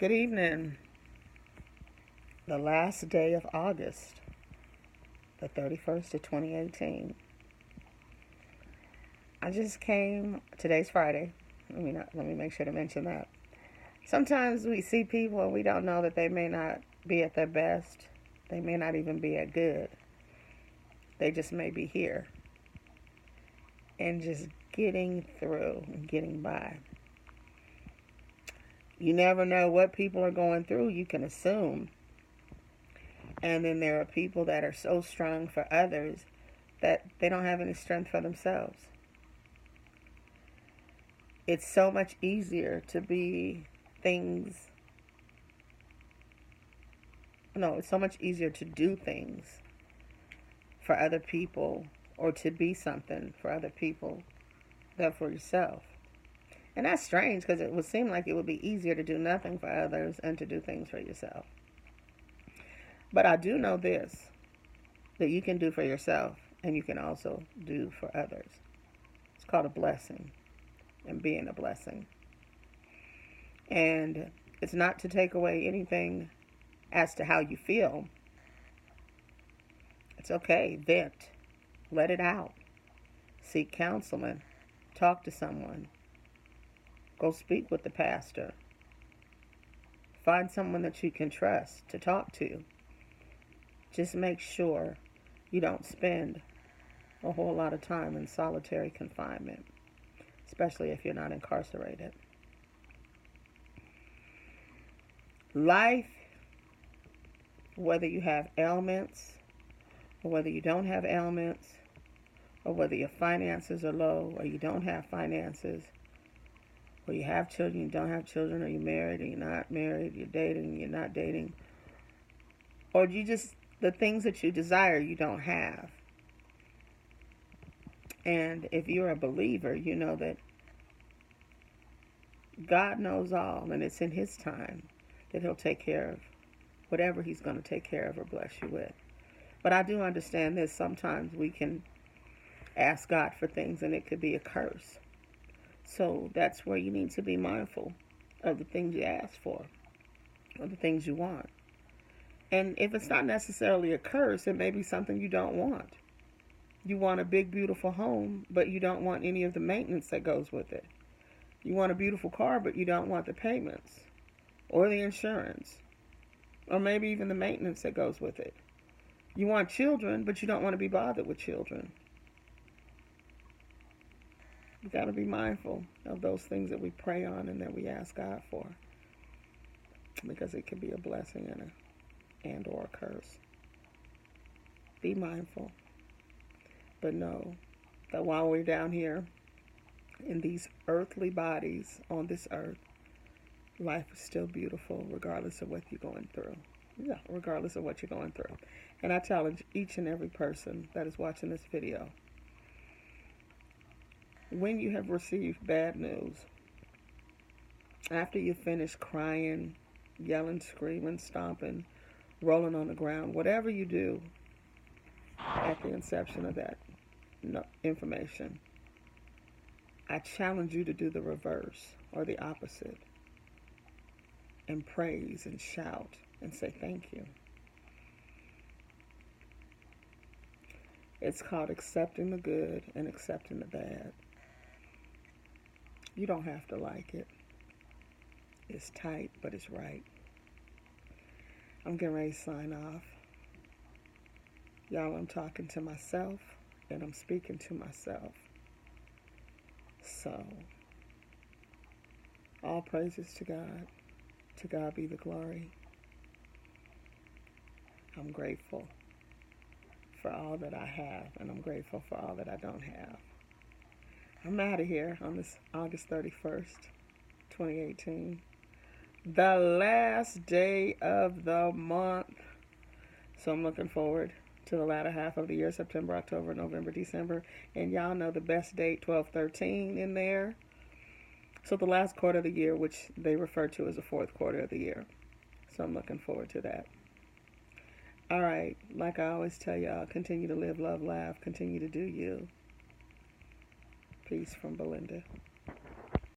Good evening. The last day of August, the 31st of 2018. I just came, today's Friday. Let me make sure to mention that. Sometimes we see people and we don't know that they may not be at their best. They may not even be at good. They just may be here and just getting through and getting by. You never know what people are going through. You can assume. And then there are people that are so strong for others that they don't have any strength for themselves. It's so much easier to be things. No, it's so much easier to do things for other people or to be something for other people than for yourself. And that's strange because it would seem like it would be easier to do nothing for others and to do things for yourself. But I do know this, that you can do for yourself and you can also do for others. It's called a blessing and being a blessing. And it's not to take away anything as to how you feel. It's okay, vent, let it out, seek counseling, talk to someone, go speak with the pastor, find someone that you can trust to talk to. Just make sure you don't spend a whole lot of time in solitary confinement, especially if you're not incarcerated. Life, whether you have ailments or whether you don't have ailments, or whether your finances are low or you don't have finances, or you have children, you don't have children, or you're married or you're not married, you're dating, you're not dating, or you just, the things that you desire you don't have. And if you're a believer, you know that God knows all, and it's in His time that He'll take care of whatever He's going to take care of or bless you with. But I do understand this. Sometimes we can ask God for things and it could be a curse. So that's where you need to be mindful of the things you ask for or the things you want. And if it's not necessarily a curse, it may be something you don't want. You want a big, beautiful home, but you don't want any of the maintenance that goes with it. You want a beautiful car, but you don't want the payments or the insurance or maybe even the maintenance that goes with it. You want children, but you don't want to be bothered with children. You got to be mindful of those things that we pray on and that we ask God for, because it could be a blessing and or a curse. Be mindful. But know that while we're down here in these earthly bodies on this earth, life is still beautiful regardless of what you're going through. Yeah, regardless of what you're going through. And I challenge each and every person that is watching this video, when you have received bad news, after you finish crying, yelling, screaming, stomping, rolling on the ground, whatever you do at the inception of that information, I challenge you to do the reverse or the opposite and praise and shout and say thank you. It's called accepting the good and accepting the bad. You don't have to like it. It's tight, but it's right. I'm getting ready to sign off. Y'all, I'm talking to myself and I'm speaking to myself. So, all praises to God. To God be the glory. I'm grateful for all that I have, and I'm grateful for all that I don't have. I'm out of here on this August 31st, 2018. The last day of the month. So I'm looking forward to the latter half of the year, September, October, November, December. And y'all know the best date, 12/13 in there. So the last quarter of the year, which they refer to as the fourth quarter of the year. So I'm looking forward to that. All right, like I always tell y'all, continue to live, love, laugh, continue to do you. Peace from Belinda.